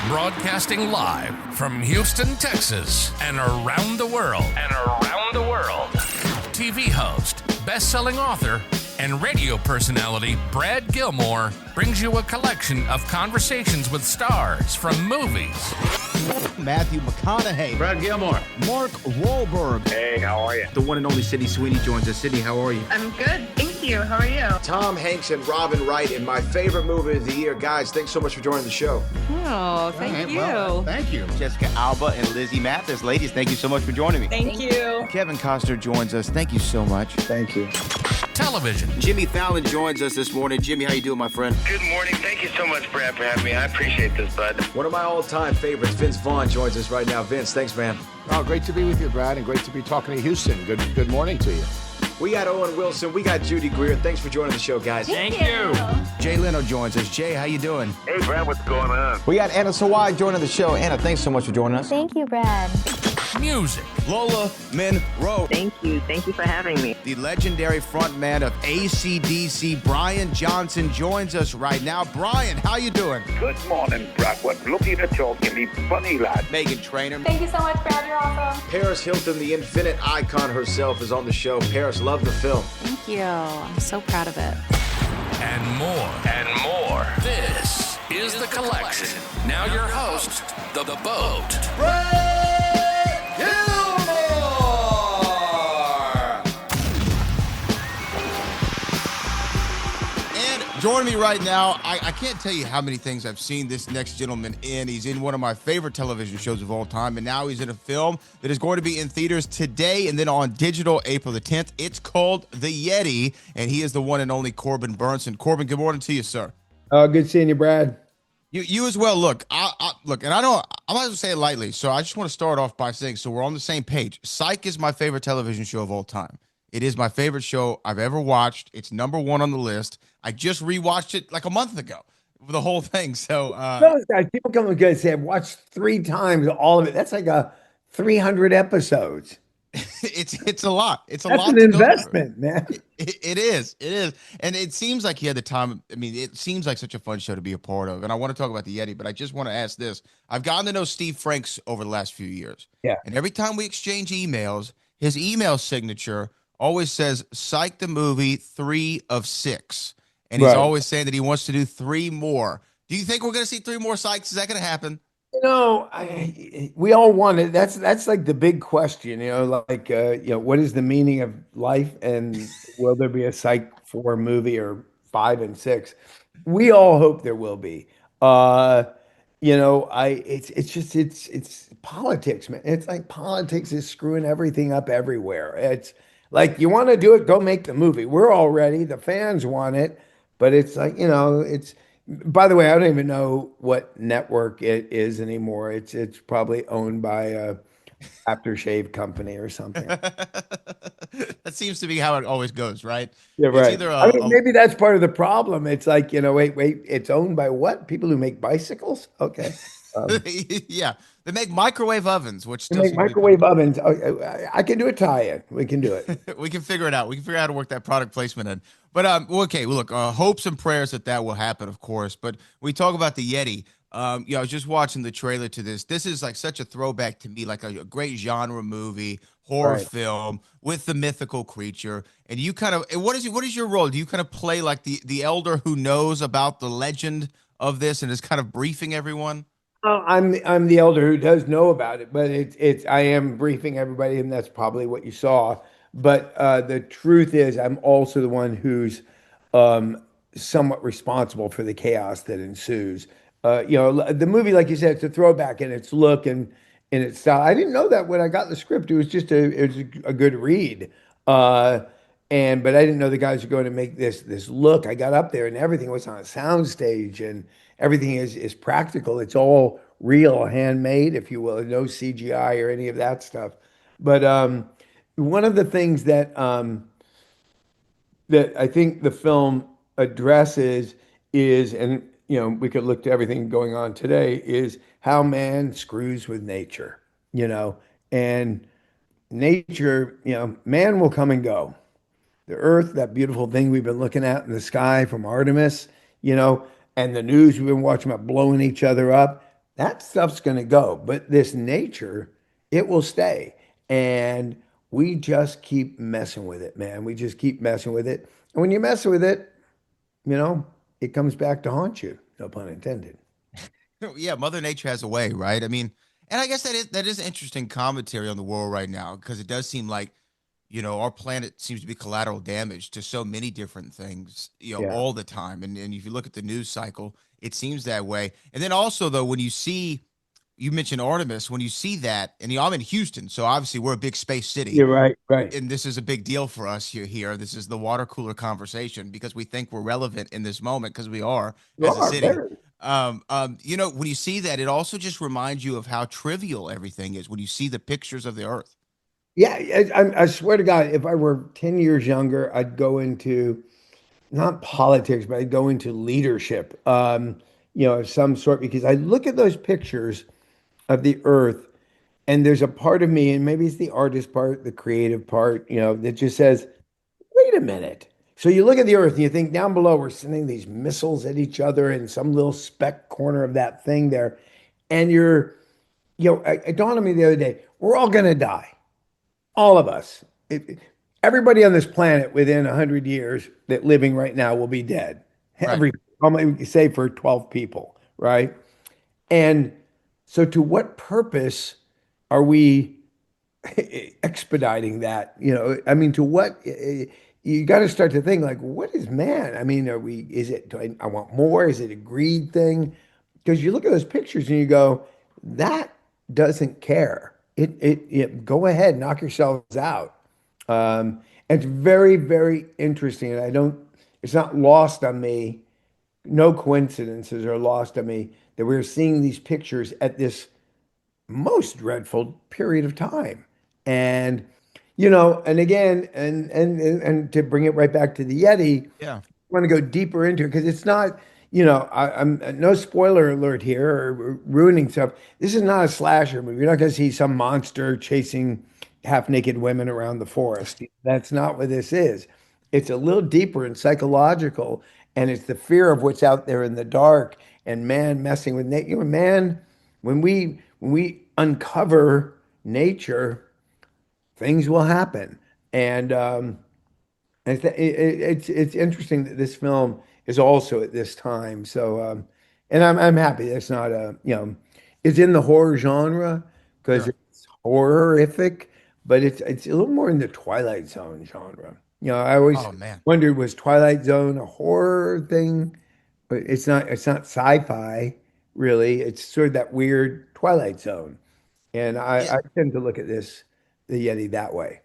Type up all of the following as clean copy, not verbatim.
Broadcasting live from Houston, Texas, and around the world. TV host, best-selling author, and radio personality Brad Gilmore brings you a collection of conversations with stars from movies. Matthew McConaughey. Brad Gilmore. Mark Wahlberg. Hey, how are you? The one and only Sydney Sweeney joins us. Sydney, how are you? I'm good, thank you. How are you? Tom Hanks and Robin Wright in my favorite movie of the year. Guys, thanks so much for joining the show. Oh, thank you. Well, thank you. Jessica Alba and Lizzie Mathis. Ladies, thank you so much for joining me. Thank you. Kevin Costner joins us. Thank you so much. Thank you. Television. Jimmy Fallon joins us this morning. Jimmy, how you doing, my friend? Good morning. Thank you so much, Brad, for having me. I appreciate this, bud. One of my all-time favorites, Vince Vaughn, joins us right now. Vince, thanks, man. Oh, great to be with you, Brad, and great to be talking to Houston. Good morning to you. We got Owen Wilson. We got Judy Greer. Thanks for joining the show, guys. Thank you. Jay Leno joins us. Jay, how you doing? Hey, Brad, what's going on? We got Anna Sawai joining the show. Anna, thanks so much for joining us. Thank you, Brad. Music. Lola Monroe. Thank you. Thank you for having me. The legendary frontman of AC/DC, Brian Johnson, joins us right now. Brian, how you doing? Good morning, Brad. What looking at talking me funny, lad. Megan Trainor. Thank you so much, Brad. You're awesome. Paris Hilton, the infinite icon herself, is on the show. Paris, love the film. Thank you. I'm so proud of it. And more. This is The Collection. Now your host, The Boat. Brad Gilmore! And joining me right now, I can't tell you how many things I've seen this next gentleman in. He's in one of my favorite television shows of all time, and now he's in a film that is going to be in theaters today and then on digital April the 10th. It's called The Yeti, and he is the one and only Corbin Bernsen. Corbin, good morning to you, sir. Good seeing you, Brad. You as well. Look, look, and I might as well say it lightly. So I just want to start off by saying, so we're on the same page. Psych is my favorite television show of all time. It is my favorite show I've ever watched. It's number one on the list. I just rewatched it like a month ago, the whole thing. So Those guys, people come and say, I've watched 3 times all of it. That's like 300 episodes. it's a lot. It's a That's lot. an investment, man. It is. And it seems like he had the time. I mean, it seems like such a fun show to be a part of. And I want to talk about the Yeti, but I just want to ask this. I've gotten to know Steve Franks over the last few years. Yeah. And every time we exchange emails, his email signature always says Psych the movie 3 of 6. And he's always saying that he wants to do 3 more. Do you think we're going to see 3 more Psychs? Is that going to happen? You know, we all want it. That's like the big question, what is the meaning of life, and will there be a Psych 4 movie or 5 and 6? We all hope there will be. It's politics, man. It's like politics is screwing everything up everywhere. It's like, you want to do it, go make the movie. We're all ready. The fans want it, but it's like, it's. By the way, I don't even know what network it is anymore. It's probably owned by a aftershave company or something. That seems to be how it always goes, right? Yeah, right. Maybe that's part of the problem. It's like, wait, it's owned by what? People who make bicycles? Okay. Yeah, they make microwave ovens, which they make microwave ovens. I can do a tie-in. We can do it. We can figure it out. We can figure out how to work that product placement in. But okay. Well, look, hopes and prayers that will happen, of course. But we talk about the Yeti. I was just watching the trailer to this. This is like such a throwback to me, like a great genre movie, horror film with the mythical creature. And you kind of, what is your role? Do you kind of play like the elder who knows about the legend of this and is kind of briefing everyone? I'm the elder who does know about it, but I am briefing everybody, and that's probably what you saw. But the truth is, I'm also the one who's somewhat responsible for the chaos that ensues. The movie, like you said, it's a throwback in its look and in its style. I didn't know that when I got the script. It was just a good read. But I didn't know the guys were going to make this look. I got up there and everything was on a soundstage and everything is practical. It's all real, handmade, if you will. No CGI or any of that stuff. But one of the things that I think the film addresses is, and we could look to everything going on today, is how man screws with nature, and nature, man will come and go. The earth, that beautiful thing we've been looking at in the sky from Artemis, and the news we've been watching about blowing each other up, that stuff's going to go. But this nature, it will stay. And we just keep messing with it, man. We just keep messing with it. And when you mess with it, it comes back to haunt you. No pun intended. Yeah, Mother Nature has a way, right? I mean, and I guess that is interesting commentary on the world right now, because it does seem like, our planet seems to be collateral damage to so many different things, Yeah. all the time. And if you look at the news cycle, it seems that way. And then also, though, when you mentioned Artemis, when you see that, and I'm in Houston, so obviously we're a big space city. You're right, right. And this is a big deal for us here. This is the water cooler conversation, because we think we're relevant in this moment, because we are as a city. Very. When you see that, it also just reminds you of how trivial everything is when you see the pictures of the Earth. Yeah, I swear to God, if I were 10 years younger, I'd go into not politics, but I'd go into leadership, of some sort, because I look at those pictures of the Earth, and there's a part of me, and maybe it's the artist part, the creative part, that just says, wait a minute. So you look at the Earth and you think down below, we're sending these missiles at each other in some little speck corner of that thing there. And it dawned on me the other day, we're all going to die. All of us. Everybody on this planet within 100 years that living right now will be dead. Right. Say for 12 people, right? And so to what purpose are we expediting that? To what? You got to start to think, like, what is man? I mean, I want more? Is it a greed thing? Because you look at those pictures and you go, that doesn't care. It go ahead, knock yourselves out. It's very, very interesting. And it's not lost on me. No coincidences are lost on me that we're seeing these pictures at this most dreadful period of time. And, and again, and to bring it right back to the Yeti, Yeah. I want to go deeper into it, because it's not, I'm no spoiler alert here or ruining stuff. This is not a slasher movie. You're not going to see some monster chasing half-naked women around the forest. That's not what this is. It's a little deeper and psychological, and it's the fear of what's out there in the dark, and man messing with nature. Man, when we uncover nature, things will happen. And it's interesting that this film is also at this time. So, and I'm happy that's not it's in the horror genre, because it's horrific, but it's a little more in the Twilight Zone genre. I always wondered, was Twilight Zone a horror thing? But it's not sci-fi, really. It's sort of that weird Twilight Zone. And I tend to look at the Yeti that way.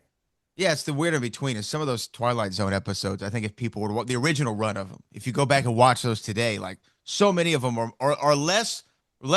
Yeah, it's the weird in between. Is some of those Twilight Zone episodes, I think if people were to watch the original run of them, if you go back and watch those today, like, so many of them are less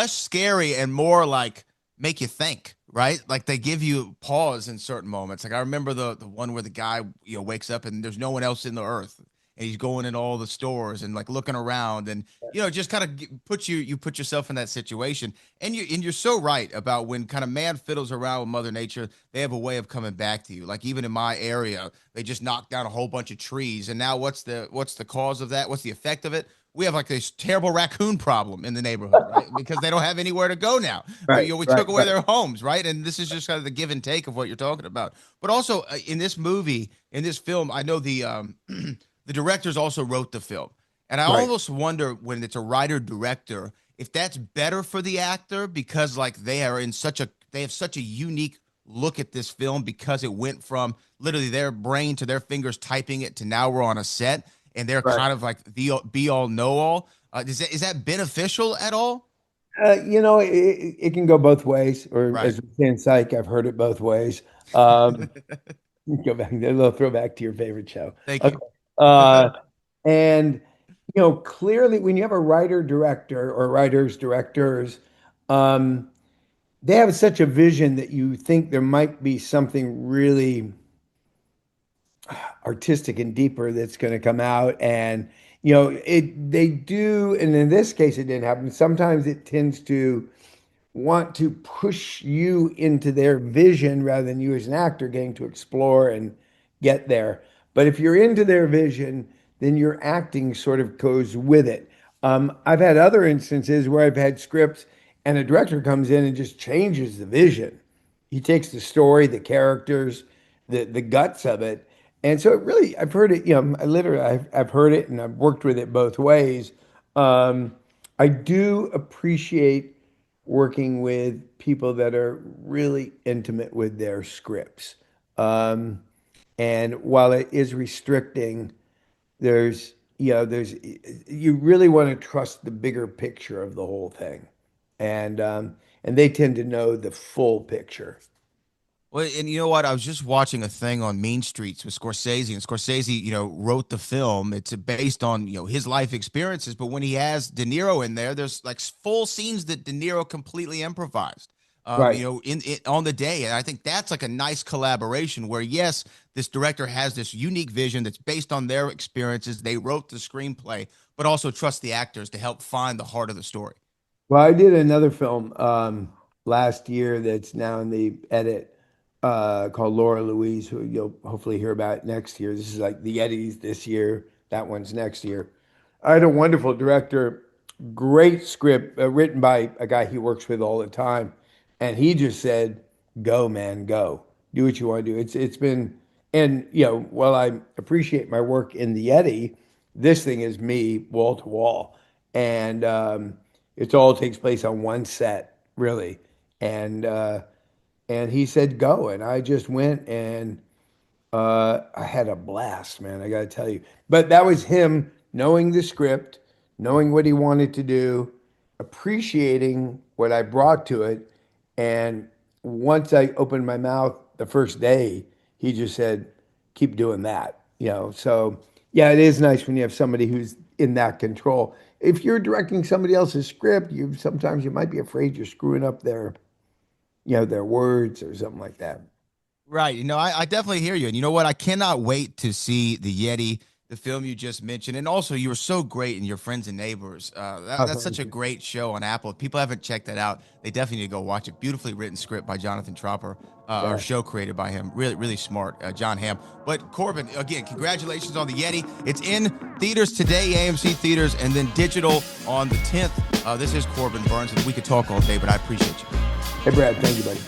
scary and more like make you think, right? Like, they give you pause in certain moments. Like, I remember the one where the guy wakes up and there's no one else in the earth, and he's going in all the stores and like looking around, and just kind of put yourself in that situation. And you're so right about when kind of man fiddles around with Mother Nature, they have a way of coming back to you. Like, even in my area, they just knocked down a whole bunch of trees, and now what's the cause of that? What's the effect of it? We have like this terrible raccoon problem in the neighborhood, right? Because they don't have anywhere to go now. Right, we took away their homes, right? And this is just kind of the give and take of what you're talking about. But also in this movie, in this film, I know the the directors also wrote the film. And I almost wonder, when it's a writer director, if that's better for the actor, because like they have such a unique look at this film, because it went from literally their brain to their fingers typing it to now we're on a set, and they're kind of like the be all know all. Is that beneficial at all? It can go both ways, or as we say in Psych, I've heard it both ways. Go back, a little throwback to your favorite show. Thank you. And clearly, when you have a writer director or writers directors, they have such a vision that you think there might be something really artistic and deeper that's going to come out. And they do, and in this case it didn't happen. Sometimes it tends to want to push you into their vision rather than you as an actor getting to explore and get there. But if you're into their vision, then your acting sort of goes with it. I've had other instances where I've had scripts and a director comes in and just changes the vision. He takes the story, the characters, the guts of it. And so it really, I've heard it, I've heard it and I've worked with it both ways. I do appreciate working with people that are really intimate with their scripts. And while it is restricting, there's you really want to trust the bigger picture of the whole thing, and they tend to know the full picture. Well, and you know what? I was just watching a thing on Mean Streets with Scorsese, and Scorsese, wrote the film. It's based on, his life experiences. But when he has De Niro in there, there's like full scenes that De Niro completely improvised, Right. in on the day. And I think that's like a nice collaboration where, yes, this director has this unique vision that's based on their experiences. They wrote the screenplay, but also trust the actors to help find the heart of the story. Well, I did another film last year that's now in the edit called Laura Louise, who you'll hopefully hear about next year. This is like the Yetis this year. That one's next year. I had a wonderful director, great script written by a guy he works with all the time. And he just said, go, man, go. Do what you want to do. It's been, and, while I appreciate my work in the Yeti, this thing is me wall to wall. And it all takes place on one set, really. And he said, go. And I just went and I had a blast, man, I got to tell you. But that was him knowing the script, knowing what he wanted to do, appreciating what I brought to it. And once I opened my mouth the first day, he just said, keep doing that. So yeah, it is nice when you have somebody who's in that control. If you're directing somebody else's script, sometimes you might be afraid you're screwing up their words or something like that. Right. I definitely hear you. And you know what? I cannot wait to see the Yeti, the film you just mentioned. And also, you were so great in Your Friends and Neighbors. That's such a great show on Apple. If people haven't checked that out, they definitely need to go watch it. Beautifully written script by Jonathan Tropper, or show created by him. Really, really smart, John Hamm. But Corbin, again, congratulations on the Yeti. It's in theaters today, AMC theaters, and then digital on the 10th. This is Corbin Bernsen. We could talk all day, but I appreciate you. Hey, Brad. Thank you, buddy.